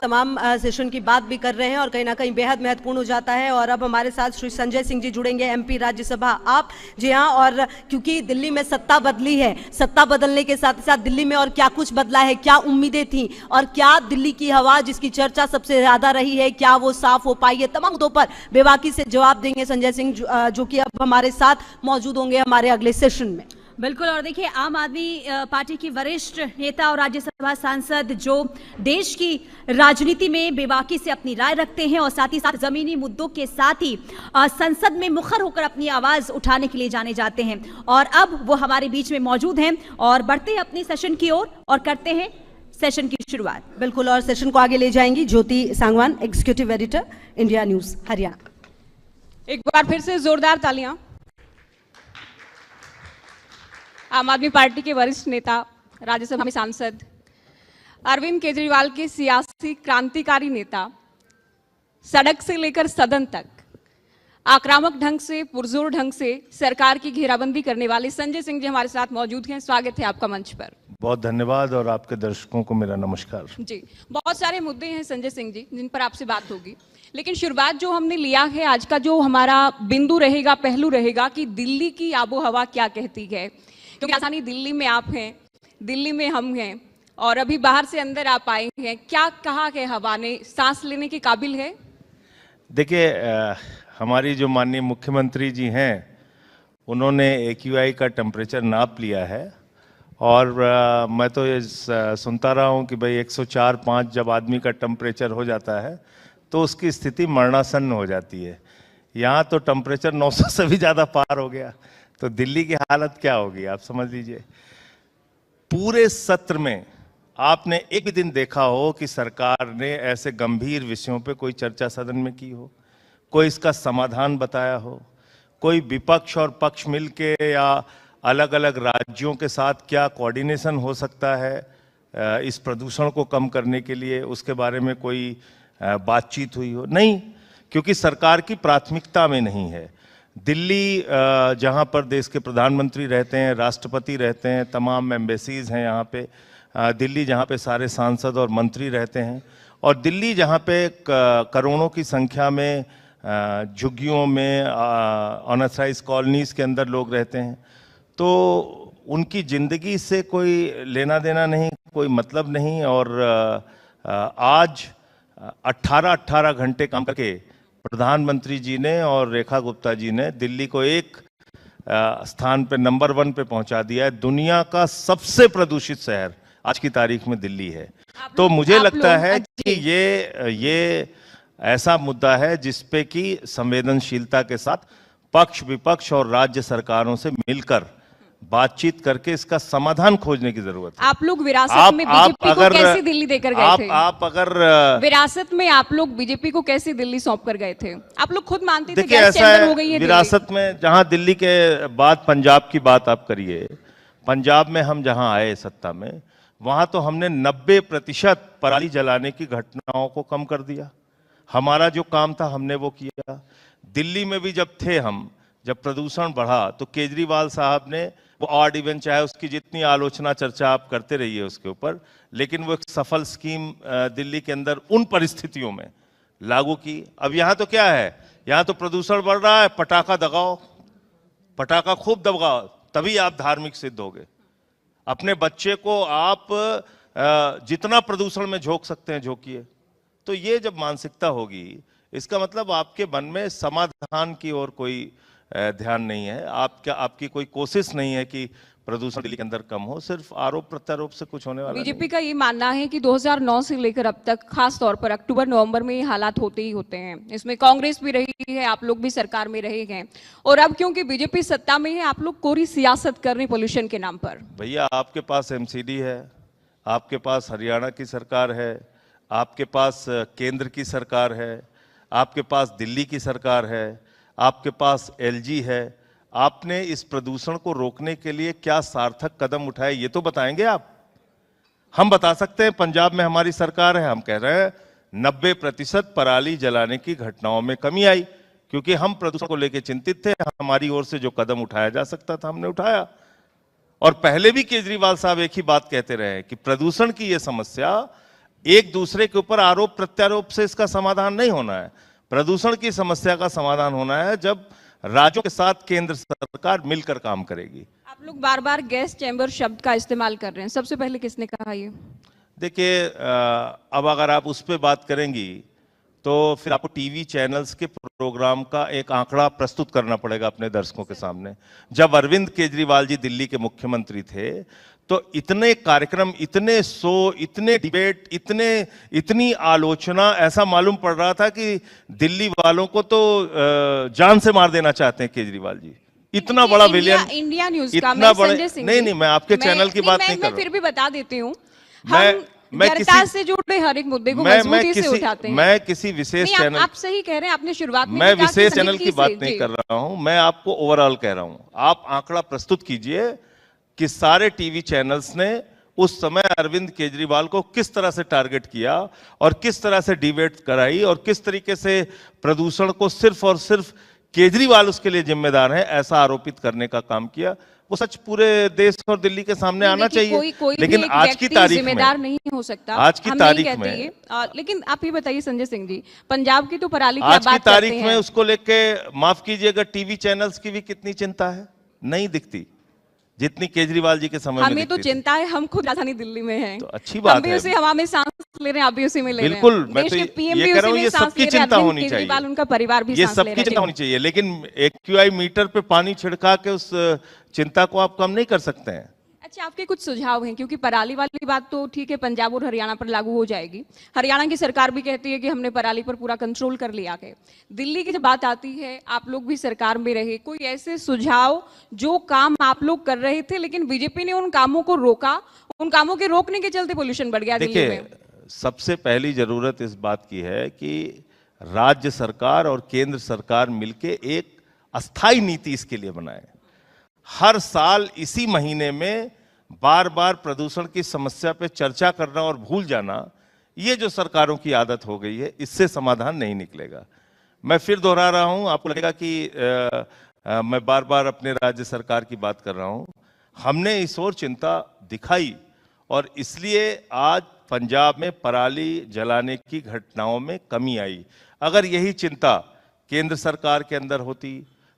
तमाम सेशन की बात भी कर रहे हैं और कहीं ना कहीं बेहद महत्वपूर्ण हो जाता है। और अब हमारे साथ श्री संजय सिंह जी जुड़ेंगे, एमपी राज्यसभा। आप जी हाँ, और क्योंकि दिल्ली में सत्ता बदली है, सत्ता बदलने के साथ साथ दिल्ली में और क्या कुछ बदला है, क्या उम्मीदें थी और क्या दिल्ली की हवा जिसकी चर्चा सबसे ज्यादा रही है, क्या वो साफ हो पाई है, तमाम मुद्दों पर बेबाकी से जवाब देंगे संजय सिंह, जो कि अब हमारे साथ मौजूद होंगे हमारे अगले सेशन में। बिल्कुल। और देखिए, आम आदमी पार्टी की वरिष्ठ नेता और राज्यसभा सांसद जो देश की राजनीति में बेबाकी से अपनी राय रखते हैं और साथ ही साथ जमीनी मुद्दों के साथ ही संसद में मुखर होकर अपनी आवाज उठाने के लिए जाने जाते हैं, और अब वो हमारे बीच में मौजूद हैं और बढ़ते हैं अपने सेशन की ओर और करते हैं सेशन की शुरुआत। बिल्कुल, और सेशन को आगे ले जाएंगी Jyoti Sangwan, executive editor, India News Haryana. एक बार फिर से जोरदार तालियां। आम आदमी पार्टी के वरिष्ठ नेता, राज्यसभा में सांसद, अरविंद केजरीवाल के सियासी क्रांतिकारी नेता, सड़क से लेकर सदन तक आक्रामक ढंग से, पुरजोर ढंग से सरकार की घेराबंदी करने वाले संजय सिंह जी हमारे साथ मौजूद हैं। स्वागत है आपका मंच पर। बहुत धन्यवाद और आपके दर्शकों को मेरा नमस्कार जी। बहुत सारे मुद्दे हैं संजय सिंह जी जिन पर आपसे बात होगी, लेकिन शुरुआत जो हमने लिया है, आज का जो हमारा बिंदु रहेगा, पहलू रहेगा कि दिल्ली की आबो हवा क्या कहती है, क्योंकि आसानी दिल्ली में आप हैं, दिल्ली में हम हैं और अभी बाहर से अंदर आप आए हैं। क्या कहा है हवा ने, सांस लेने के काबिल है? देखिए, हमारी जो माननीय मुख्यमंत्री जी हैं उन्होंने AQI का टेम्परेचर नाप लिया है और मैं तो ये सुनता रहा हूँ कि भाई 104-105 जब आदमी का टेम्परेचर हो जाता है तो उसकी स्थिति मरणासन्न हो जाती है। यहाँ तो टेम्परेचर 900 से भी ज़्यादा पार हो गया, तो दिल्ली की हालत क्या होगी आप समझ लीजिए। पूरे सत्र में आपने एक भी दिन देखा हो कि सरकार ने ऐसे गंभीर विषयों पे कोई चर्चा सदन में की हो, कोई इसका समाधान बताया हो, कोई विपक्ष और पक्ष मिलके या अलग अलग राज्यों के साथ क्या कोऑर्डिनेशन हो सकता है इस प्रदूषण को कम करने के लिए, उसके बारे में कोई बातचीत हुई हो? नहीं, क्योंकि सरकार की प्राथमिकता में नहीं है। दिल्ली जहाँ पर देश के प्रधानमंत्री रहते हैं, राष्ट्रपति रहते हैं, तमाम एम्बेसीज हैं यहाँ पे, दिल्ली जहाँ पे सारे सांसद और मंत्री रहते हैं, और दिल्ली जहाँ पे करोड़ों की संख्या में झुग्गियों में अनऑथराइज्ड कॉलोनीज के अंदर लोग रहते हैं, तो उनकी ज़िंदगी से कोई लेना देना नहीं, कोई मतलब नहीं। और आज 18 घंटे काम करके प्रधानमंत्री जी ने और रेखा गुप्ता जी ने दिल्ली को एक स्थान पे नंबर 1 पे पहुंचा दिया है। दुनिया का सबसे प्रदूषित शहर आज की तारीख में दिल्ली है। तो मुझे लगता है कि ये ऐसा मुद्दा है जिसपे कि संवेदनशीलता के साथ पक्ष विपक्ष और राज्य सरकारों से मिलकर बातचीत करके इसका समाधान खोजने की जरूरत है। आप लोग विरासत में बीजेपी को कैसे दिल्ली देकर गए थे? आप अगर विरासत में आप लोग बीजेपी को कैसे दिल्ली सौंप कर गए थे? आप लोग खुद मानते थे देखिए, गैस ऐसा चैम्बर है हो गई है विरासत में। जहां दिल्ली के बाद पंजाब की बात आप करिए, पंजाब में हम जहां आए सत्ता में, वहां तो हमने 90% पराली जलाने की घटनाओं को कम कर दिया। हमारा जो काम था हमने वो किया। दिल्ली में भी जब थे हम, जब प्रदूषण बढ़ा तो केजरीवाल साहब ने वो ऑड इवन, चाहे उसकी जितनी आलोचना चर्चा आप करते रहिए उसके ऊपर, लेकिन वो एक सफल स्कीम दिल्ली के अंदर उन परिस्थितियों में लागू की। अब यहाँ तो क्या है, यहाँ तो प्रदूषण बढ़ रहा है, पटाखा दगाओ, पटाखा खूब दगाओ, तभी आप धार्मिक सिद्ध होगे। अपने बच्चे को आप जितना प्रदूषण में झोंक सकते हैं झोंकिए। तो ये जब मानसिकता होगी, इसका मतलब आपके मन में समाधान की ओर कोई ध्यान नहीं है, आपकी कोई कोशिश नहीं है कि प्रदूषण दिल्ली के अंदर कम हो, सिर्फ आरोप प्रत्यारोप से कुछ होने वाला। बीजेपी का ये मानना है कि 2009 से लेकर अब तक, खास तौर पर अक्टूबर नवंबर में ये हालात होते ही होते हैं। इसमें कांग्रेस भी रही है, आप लोग भी सरकार में रहे हैं, और अब क्योंकि बीजेपी सत्ता में है, आप लोग कोरी सियासत कर रहे हैं पोल्यूशन के नाम पर। भैया, आपके पास MCD है, आपके पास हरियाणा की सरकार है, आपके पास केंद्र की सरकार है, आपके पास दिल्ली की सरकार है, आपके पास LG है। आपने इस प्रदूषण को रोकने के लिए क्या सार्थक कदम उठाए, ये तो बताएंगे आप। हम बता सकते हैं पंजाब में हमारी सरकार है, हम कह रहे हैं 90% पराली जलाने की घटनाओं में कमी आई, क्योंकि हम प्रदूषण को लेकर चिंतित थे। हमारी ओर से जो कदम उठाया जा सकता था हमने उठाया। और पहले भी केजरीवाल साहब एक ही बात कहते रहे कि प्रदूषण की यह समस्या एक दूसरे के ऊपर आरोप प्रत्यारोप से इसका समाधान नहीं होना है। प्रदूषण की समस्या का समाधान होना है जब राज्यों के साथ केंद्र सरकार मिलकर काम करेगी। आप लोग बार बार गैस चैम्बर शब्द का इस्तेमाल कर रहे हैं, सबसे पहले किसने कहा ये? देखिए, अब अगर आप उस पर बात करेंगी तो फिर आपको टीवी चैनल्स के प्रोग्राम का एक आंकड़ा प्रस्तुत करना पड़ेगा अपने दर्शकों के सामने। जब अरविंद केजरीवाल जी दिल्ली के मुख्यमंत्री थे तो इतने कार्यक्रम, इतने शो, इतने डिबेट, इतनी आलोचना, ऐसा मालूम पड़ रहा था कि दिल्ली वालों को तो जान से मार देना चाहते हैं केजरीवाल जी। इतना बड़ा विलियन, इंडिया न्यूज का, इतना मैं बड़े, संजय सिंह नहीं, मैं आपके चैनल की बात नहीं कर रहा। फिर भी बता देती हूँ, मैं जनता से जुड़े हर एक मुद्दे को मजबूती से उठाते हैं। मैं किसी विशेष चैनल, आप सही कह रहे हैं, आपने शुरुआत में मैं कहा कि विशेष चैनल की बात से, नहीं कर रहा हूं, मैं आपको ओवरऑल कह रहा हूं। आप आंकड़ा प्रस्तुत कीजिए कि सारे टीवी चैनल्स ने उस समय अरविंद केजरीवाल को किस तरह से टारगेट किया और किस तरह से डिबेट कराई और किस तरीके से प्रदूषण को सिर्फ और सिर्फ केजरीवाल उसके लिए जिम्मेदार है ऐसा आरोपित करने का काम किया। वो सच पूरे देश और दिल्ली के सामने आना चाहिए। कोई लेकिन आज की तारीख जिम्मेदार में नहीं हो सकता, आज की तारीख में, लेकिन आप ये बताइए संजय सिंह जी, पंजाब की तो पराली की आज की बात तारीख करते में हैं, उसको लेके माफ कीजिएगा टीवी चैनल्स की भी कितनी चिंता है, नहीं दिखती जितनी केजरीवाल जी के समय में हमें तो दिखती थी। चिंता है, हम खुद राजधानी दिल्ली में हैं, तो अच्छी बात हम भी है। उसी हवा में सांस ले रहे हैं, आप भी उसी में ले रहे हैं। बिल्कुल, मैं देश तो के पीएम ये भी कह रहा उसी हूँ, में ये सांस सबकी ले रहे हैं, चिंता अरविंद होनी चाहिए, केजरीवाल, उनका परिवार भी ये सांस ले सबकी रहे चिंता हैं। होनी चाहिए। लेकिन एक्यूआई मीटर पे पानी छिड़का के उस चिंता को आप कम नहीं कर सकते हैं। अच्छा, आपके कुछ सुझाव हैं, क्योंकि पराली वाली बात तो ठीक है, पंजाब और हरियाणा पर लागू हो जाएगी। हरियाणा की सरकार भी कहती है कि हमने पराली पर पूरा कंट्रोल कर लिया है। दिल्ली की जब बात आती है, आप लोग भी सरकार में रहे, कोई ऐसे सुझाव जो काम आप लोग कर रहे थे लेकिन बीजेपी ने उन कामों को रोका, उन कामों के रोकने के चलते पोल्यूशन बढ़ गया दिल्ली में? देखिए, सबसे पहली जरूरत इस बात की है कि राज्य सरकार और केंद्र सरकार मिलके एक अस्थाई नीति इसके लिए बनाए। हर साल इसी महीने में बार बार प्रदूषण की समस्या पे चर्चा करना और भूल जाना, ये जो सरकारों की आदत हो गई है, इससे समाधान नहीं निकलेगा। मैं फिर दोहरा रहा हूं, आपको लगेगा कि मैं बार बार अपने राज्य सरकार की बात कर रहा हूं। हमने इस ओर चिंता दिखाई और इसलिए आज पंजाब में पराली जलाने की घटनाओं में कमी आई। अगर यही चिंता केंद्र सरकार के अंदर होती,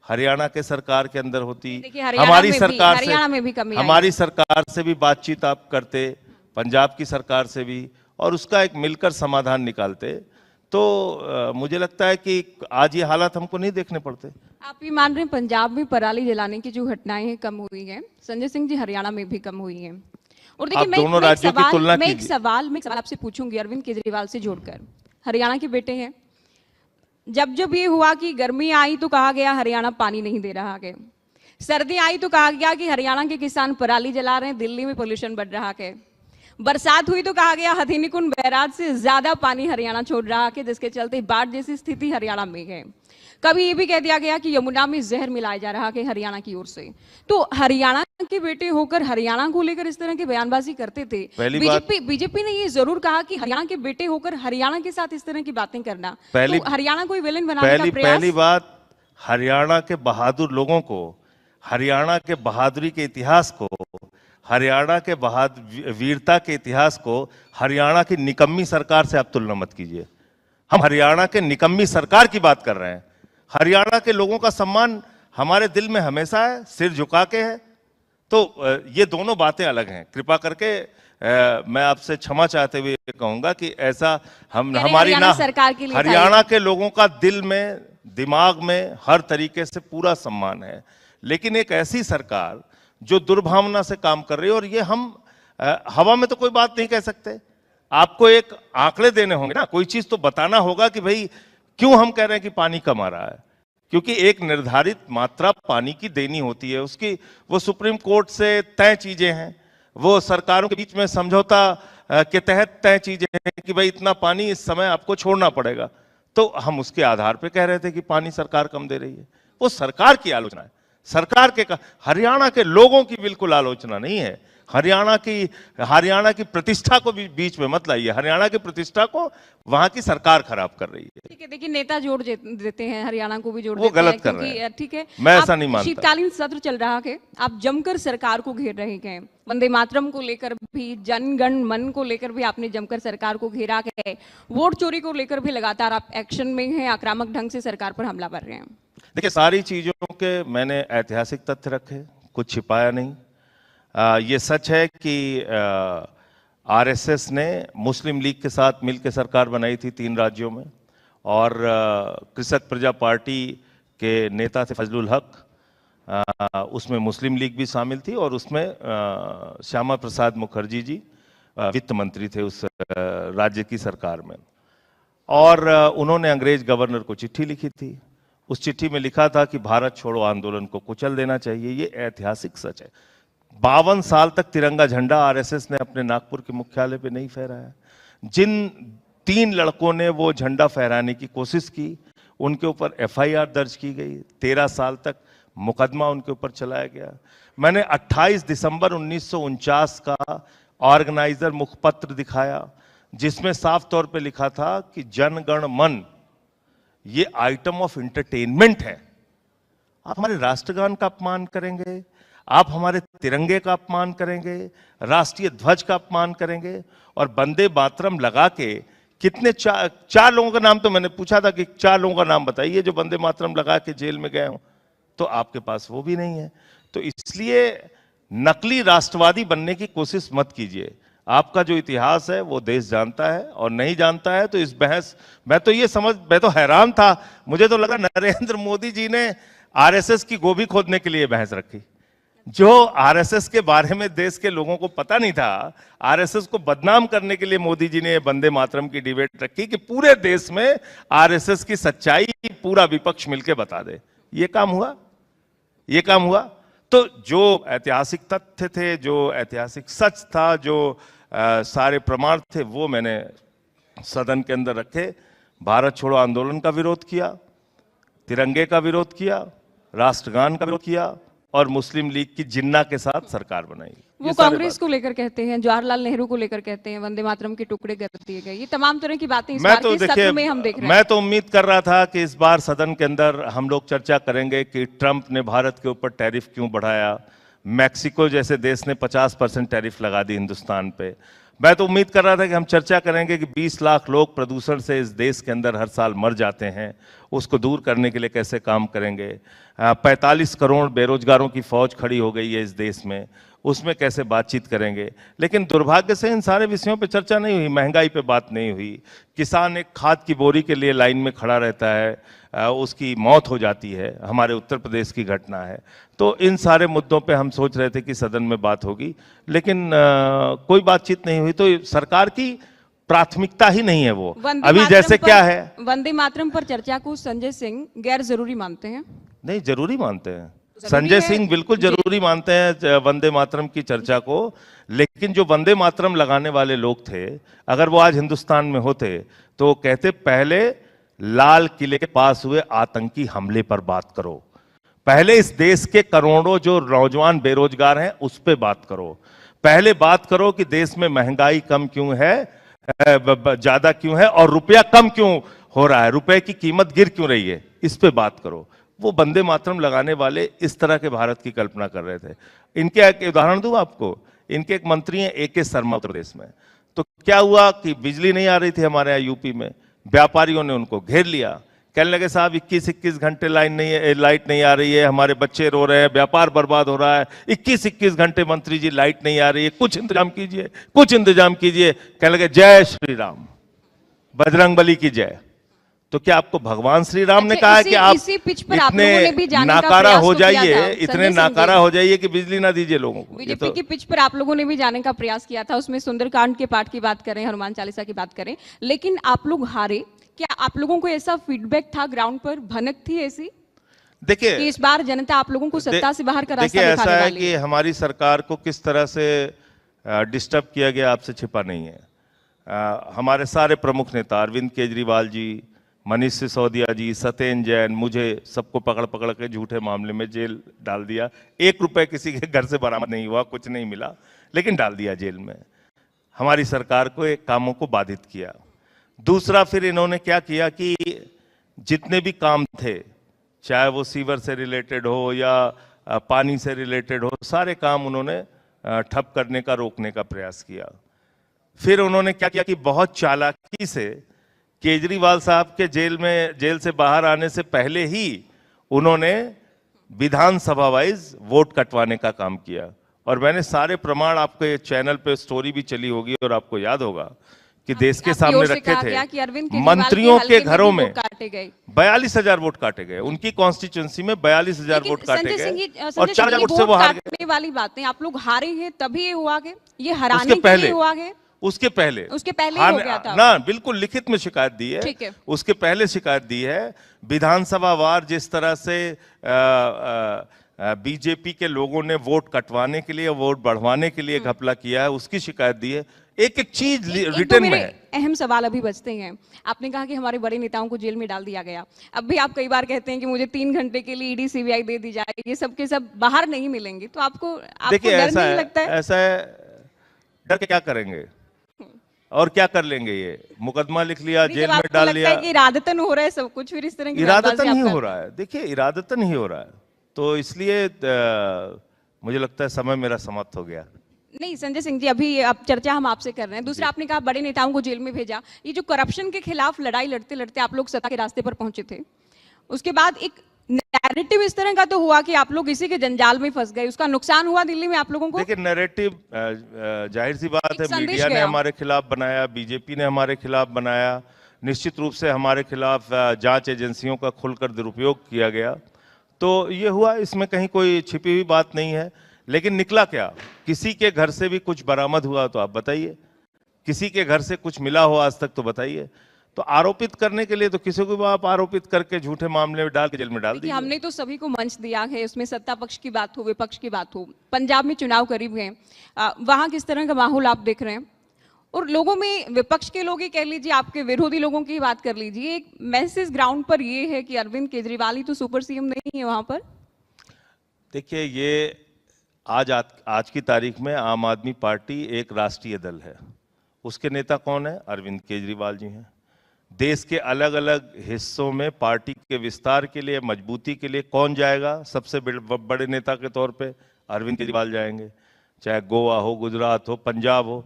हरियाणा के सरकार के अंदर होती, हमारी सरकार से भी बातचीत आप करते, पंजाब की सरकार से भी, और उसका एक मिलकर समाधान निकालते, तो मुझे लगता है कि आज ये हालात हमको नहीं देखने पड़ते। आप ये मान रहे हैं पंजाब में पराली जलाने की जो घटनाएं हैं कम हुई हैं, संजय सिंह जी हरियाणा में भी कम हुई हैं। और देखिए, मैं दोनों राज्यों की तुलना कीजिए। एक सवाल आपसे पूछूंगी अरविंद केजरीवाल से जोड़कर। हरियाणा के बेटे हैं, जब ये हुआ कि गर्मी आई तो कहा गया हरियाणा पानी नहीं दे रहा है, सर्दी आई तो कहा गया कि हरियाणा के किसान पराली जला रहे हैं, दिल्ली में पोल्यूशन बढ़ रहा है, बरसात हुई तो कहा गया हथनीकुंड बैराज से ज्यादा पानी हरियाणा छोड़ रहा है, जिसके चलते बाढ़ जैसी स्थिति हरियाणा में है। कभी ये भी कह दिया गया कि यमुना में जहर मिलाया जा रहा है हरियाणा की ओर से। तो हरियाणा के बेटे होकर हरियाणा को लेकर इस तरह की बयानबाजी करते थे। बीजेपी ने ये जरूर कहा कि हरियाणा के बेटे होकर हरियाणा के साथ इस तरह की बातें करना, तो हरियाणा को विलेन बनाने का प्रयास। पहली बात, हरियाणा के बहादुर लोगों को, हरियाणा के बहादुरी के इतिहास को, हरियाणा के वीरता के इतिहास को हरियाणा की निकम्मी सरकार से आप तुलना मत कीजिए। हम हरियाणा के निकम्मी सरकार की बात कर रहे हैं। हरियाणा के लोगों का सम्मान हमारे दिल में हमेशा है, सिर झुका के है। तो ये दोनों बातें अलग हैं। कृपा करके मैं आपसे क्षमा चाहते हुए कहूंगा कि ऐसा हमारी ना, सरकार के लिए हरियाणा के लोगों का दिल में, दिमाग में हर तरीके से पूरा सम्मान है, लेकिन एक ऐसी सरकार जो दुर्भावना से काम कर रही है, और ये हम हवा में तो कोई बात नहीं कह सकते। आपको एक आंकड़े देने होंगे ना, कोई चीज तो बताना होगा कि भाई क्यों हम कह रहे हैं कि पानी कम आ रहा है। क्योंकि एक निर्धारित मात्रा पानी की देनी होती है, उसकी वो सुप्रीम कोर्ट से तय चीजें हैं, वो सरकारों के बीच में समझौता के तहत तय चीजें हैं कि भाई इतना पानी इस समय आपको छोड़ना पड़ेगा। तो हम उसके आधार पे कह रहे थे कि पानी सरकार कम दे रही है। वो सरकार की आलोचना है, सरकार के हरियाणा के लोगों की बिल्कुल आलोचना नहीं है। हरियाणा की प्रतिष्ठा को भी बीच में मत लाइए। हरियाणा की प्रतिष्ठा को वहां की सरकार खराब कर रही है। ठीक है, देखिए नेता जोड़ देते हैं, हरियाणा को भी जोड़ वो देते हैं, गलत कर रहे हैं। ठीक है, मैं आप ऐसा नहीं मानता। शीतकालीन सत्र चल रहा है, आप जमकर सरकार को घेर रहे हैं, वंदे मातरम को लेकर भी, जन गण मन को लेकर भी आपने जमकर सरकार को घेरा है, वोट चोरी को लेकर भी लगातार आप एक्शन में हैं, आक्रामक ढंग से सरकार पर हमला कर रहे हैं। देखिए, सारी चीजों के मैंने ऐतिहासिक तथ्य रखे, कुछ छिपाया नहीं। ये सच है कि आरएसएस ने मुस्लिम लीग के साथ मिलकर सरकार बनाई थी 3 राज्यों में, और कृषक प्रजा पार्टी के नेता थे फजलुल हक, उसमें मुस्लिम लीग भी शामिल थी, और उसमें श्यामा प्रसाद मुखर्जी जी वित्त मंत्री थे उस राज्य की सरकार में। और उन्होंने अंग्रेज गवर्नर को चिट्ठी लिखी थी। उस चिट्ठी में लिखा था कि भारत छोड़ो आंदोलन को कुचल देना चाहिए। ये ऐतिहासिक सच है। 52 साल तक तिरंगा झंडा आरएसएस ने अपने नागपुर के मुख्यालय पे नहीं फहराया। जिन 3 लड़कों ने वो झंडा फहराने की कोशिश की, उनके ऊपर एफआईआर दर्ज की गई। 13 साल तक मुकदमा उनके ऊपर चलाया गया। मैंने 28 दिसंबर 1949 का ऑर्गेनाइजर मुखपत्र दिखाया, जिसमें साफ तौर पे लिखा था कि जन गण मन ये आइटम ऑफ इंटरटेनमेंट है। आप हमारे राष्ट्रगान का अपमान करेंगे, आप हमारे तिरंगे का अपमान करेंगे, राष्ट्रीय ध्वज का अपमान करेंगे, और वंदे मातरम लगा के कितने 4 लोगों का नाम, तो मैंने पूछा था कि 4 लोगों का नाम बताइए जो वंदे मातरम लगा के जेल में गए हों, तो आपके पास वो भी नहीं है। तो इसलिए नकली राष्ट्रवादी बनने की कोशिश मत कीजिए। आपका जो इतिहास है वो देश जानता है, और नहीं जानता है तो इस बहस, मैं तो हैरान था, मुझे तो लगा नरेंद्र मोदी जी ने आरएसएस की गोभी खोदने के लिए बहस रखी। जो आरएसएस के बारे में देश के लोगों को पता नहीं था, आरएसएस को बदनाम करने के लिए मोदी जी ने वंदे मातरम की डिबेट रखी कि पूरे देश में आरएसएस की सच्चाई पूरा विपक्ष मिलकर बता दे। ये काम हुआ। तो जो ऐतिहासिक तथ्य थे, जो ऐतिहासिक सच था, जो सारे प्रमाण थे, वो मैंने सदन के अंदर रखे। भारत छोड़ो आंदोलन का विरोध किया, तिरंगे का विरोध किया, राष्ट्रगान का विरोध किया, और मुस्लिम लीग की जिन्ना के साथ सरकार बनाई। वो कांग्रेस को लेकर कहते हैं, जवाहरलाल नेहरू को लेकर कहते हैं, वंदे मातरम के टुकड़े कर दिए गए। ये तमाम तरह की बातें इस बार के सत्र में हम देख रहे हैं। मैं तो उम्मीद कर रहा था कि इस बार सदन के अंदर हम लोग चर्चा करेंगे कि ट्रंप ने भारत के ऊपर टैरिफ क्यों बढ़ाया, मैक्सिको जैसे देश ने 50% टैरिफ लगा दी हिंदुस्तान पे। मैं तो उम्मीद कर रहा था कि हम चर्चा करेंगे कि 20 लाख लोग प्रदूषण से इस देश के अंदर हर साल मर जाते हैं, उसको दूर करने के लिए कैसे काम करेंगे। 45 करोड़ बेरोजगारों की फौज खड़ी हो गई है इस देश में, उसमें कैसे बातचीत करेंगे। लेकिन दुर्भाग्य से इन सारे विषयों पे चर्चा नहीं हुई। महंगाई पे बात नहीं हुई। किसान एक खाद की बोरी के लिए लाइन में खड़ा रहता है, उसकी मौत हो जाती है, हमारे उत्तर प्रदेश की घटना है। तो इन सारे मुद्दों पे हम सोच रहे थे कि सदन में बात होगी, लेकिन कोई बातचीत नहीं हुई। तो सरकार की प्राथमिकता ही नहीं है वो। अभी जैसे क्या है, वंदे मातरम पर चर्चा को संजय सिंह गैर जरूरी मानते हैं? नहीं, जरूरी मानते हैं। संजय सिंह बिल्कुल जरूरी मानते हैं वंदे मातरम की चर्चा को। लेकिन जो वंदे मातरम लगाने वाले लोग थे, अगर वो आज हिंदुस्तान में होते तो वो कहते पहले लाल किले के पास हुए आतंकी हमले पर बात करो, पहले इस देश के करोड़ों जो नौजवान बेरोजगार हैं उस पर बात करो, पहले बात करो कि देश में महंगाई कम क्यों है, ज्यादा क्यों है, और रुपया कम क्यों हो रहा है, रुपए की कीमत गिर क्यों रही है, इस पे बात करो। वो वंदे मातरम लगाने वाले इस तरह के भारत की कल्पना कर रहे थे। इनके एक उदाहरण दूं आपको, इनके एक मंत्री हैं AK शर्मा उत्तर प्रदेश में। तो क्या हुआ कि बिजली नहीं आ रही थी हमारे यहाँ यूपी में, व्यापारियों ने उनको घेर लिया, कहने लगे साहब 21-21 घंटे लाइट नहीं आ रही है, हमारे बच्चे रो रहे हैं, व्यापार बर्बाद हो रहा है, 21-21 घंटे मंत्री जी लाइट नहीं आ रही है, कुछ इंतजाम कीजिए। कहने लगे जय श्री राम, बजरंगबली की जय। तो क्या आपको भगवान श्री राम ने कहा है कि आप इतने नाकारा हो जाइए, कि बिजली ना दीजिए लोगों को? बीजेपी की पिच पर आप लोगों ने भी जाने का प्रयास किया था, उसमें सुंदरकांड के पाठ की बात करें, हनुमान चालीसा की बात करें, लेकिन आप लोग हारे। क्या आप लोगों को ऐसा फीडबैक था ग्राउंड पर, भनक थी ऐसी? देखिए, इस बार जनता आप लोगों को सत्ता से बाहर का रास्ता दिखाने वाली है। ऐसा है कि हमारी सरकार को किस तरह से डिस्टर्ब किया गया आपसे छिपा नहीं है। हमारे सारे प्रमुख नेता, अरविंद केजरीवाल जी, मनीष सिसोदिया जी, सत्येंद्र जैन, मुझे सबको पकड़ के झूठे मामले में जेल डाल दिया। 1 रुपए किसी के घर से बरामद नहीं हुआ, कुछ नहीं मिला। लेकिन डाल दिया जेल में। हमारी सरकार को एक कामों को बाधित किया। दूसरा फिर इन्होंने क्या किया कि जितने भी काम थे, चाहे वो सीवर से रिलेटेड हो या पानी से रिलेटेड हो, सारे काम उन्होंने ठप करने का, रोकने का प्रयास किया। फिर उन्होंने क्या किया कि बहुत चालाकी से केजरीवाल साहब के जेल से बाहर आने से पहले ही उन्होंने विधानसभा वाइज वोट कटवाने का काम किया। और मैंने सारे प्रमाण, आपके चैनल पे स्टोरी भी चली होगी और आपको याद होगा कि देश के सामने रखे थे। मंत्रियों के घरों में 42,000 वोट काटे गए, उनकी कॉन्स्टिट्यूंसी में 42,000 वोट काटे गए और 4,000 वोट से वो हार गए। वाली बातें, आप लोग हारे हैं तभी ये हुआ है, ये हराने के लिए हुआ है? उसके पहले हो गया था ना, बिल्कुल लिखित में शिकायत दी है, ठीक है। उसके पहले शिकायत दी है। विधानसभा वार जिस तरह से बीजेपी के लोगों ने वोट कटवाने के लिए, वोट बढ़वाने के लिए घपला किया है, उसकी शिकायत दी है। एक एक चीज रिटर्न में है। अहम सवाल अभी बचते हैं। आपने कहा कि हमारे बड़े नेताओं को जेल में डाल दिया गया। अब भी आप कई बार कहते हैं कि मुझे 3 घंटे के लिए ईडी सीबीआई दे दी जाए, ये सब के सब बाहर नहीं मिलेंगे, तो आपको डर नहीं लगता है? ऐसा है, डर के क्या करेंगे और क्या कर लेंगे? ये मुकदमा लिख लिया, जेल में डाल लिया। इरादतन हो रहा है सब कुछ, फिर इस तरह की इरादतन ही हो रहा है। देखिए, इरादतन ही हो रहा है, तो इसलिए मुझे लगता है समय मेरा समाप्त हो गया। नहीं संजय सिंह जी, अभी अब चर्चा हम आपसे कर रहे हैं। दूसरा, आपने कहा बड़े नेताओं को जेल में भेजा। ये जो करप्शन के खिलाफ लड़ाई लड़ते लड़ते आप लोग सत्ता के रास्ते पर पहुंचे थे, उसके बाद एक नैरेटिव इस तरह का तो हुआ कि आप लोग इसी के जंजाल में फंस गए। उसका नुकसान हुआ दिल्ली में आप लोगों को? देखिए, नैरेटिव जाहिर सी बात है, मीडिया ने हमारे खिलाफ बनाया, बीजेपी ने हमारे खिलाफ बनाया, निश्चित रूप से हमारे खिलाफ जांच एजेंसियों का खुलकर दुरुपयोग किया गया, तो ये हुआ। इसमें कहीं कोई छिपी हुई बात नहीं है। लेकिन निकला क्या? किसी के घर से भी कुछ बरामद हुआ तो आप बताइए, किसी के घर से कुछ मिला हो आज तक तो बताइए। तो आरोपित करने के लिए तो किसी को भी आप आरोपित करके झूठे मामले में डाल के जेल में डाल दीजिए। हमने तो सभी को मंच दिया है, उसमें सत्ता पक्ष की बात हो, विपक्ष की बात हो। पंजाब में चुनाव करीब है, वहां किस तरह का माहौल आप देख रहे हैं? और लोगों में, विपक्ष के लोग ही कह लीजिए, आपके विरोधी लोगों की बात कर लीजिए, एक मैसेज ग्राउंड पर ये है कि अरविंद केजरीवाल ही तो सुपर सीएम नहीं है वहां पर। देखिए, ये आज की तारीख में आम आदमी पार्टी एक राष्ट्रीय दल है। उसके नेता कौन है? अरविंद केजरीवाल जी हैं। देश के अलग अलग हिस्सों में पार्टी के विस्तार के लिए, मजबूती के लिए कौन जाएगा? सबसे बड़े नेता के तौर पे अरविंद केजरीवाल जाएंगे। चाहे गोवा हो, गुजरात हो, पंजाब हो,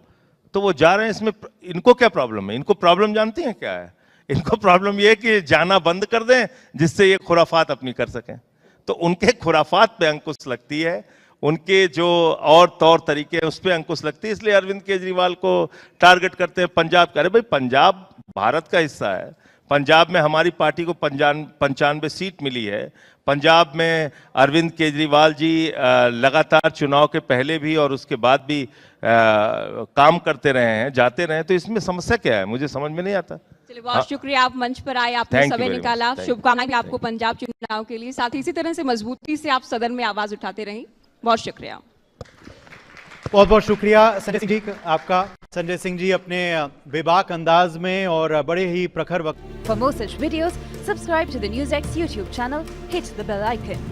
तो वो जा रहे हैं। इसमें इनको क्या प्रॉब्लम है? इनको प्रॉब्लम जानती हैं क्या है? इनको प्रॉब्लम ये है कि जाना बंद कर दें, जिससे ये खुराफात अपनी कर सकें। तो उनके खुराफात पे अंकुश लगती है, उनके जो और तौर तरीके हैं उस पर अंकुश लगती है, इसलिए अरविंद केजरीवाल को टारगेट करते हैं। पंजाब का, अरे भाई, पंजाब भारत का हिस्सा है। पंजाब में हमारी पार्टी को 95 सीट मिली है। पंजाब में अरविंद केजरीवाल जी लगातार चुनाव के पहले भी और उसके बाद भी काम करते रहे हैं, जाते रहे हैं, तो इसमें समस्या क्या है? मुझे समझ में नहीं आता। चलिए, बहुत शुक्रिया, आप मंच पर आए, आपने समय निकाला। शुभकामनाएं आपको पंजाब चुनाव के लिए, साथ ही इसी तरह से मजबूती से आप सदन में आवाज उठाते रहें। बहुत शुक्रिया। बहुत बहुत शुक्रिया संजय सिंह जी आपका। संजय सिंह जी अपने बेबाक अंदाज में और बड़े ही प्रखर वक्त। For more such videos, subscribe to the NewsX YouTube channel, hit the bell icon.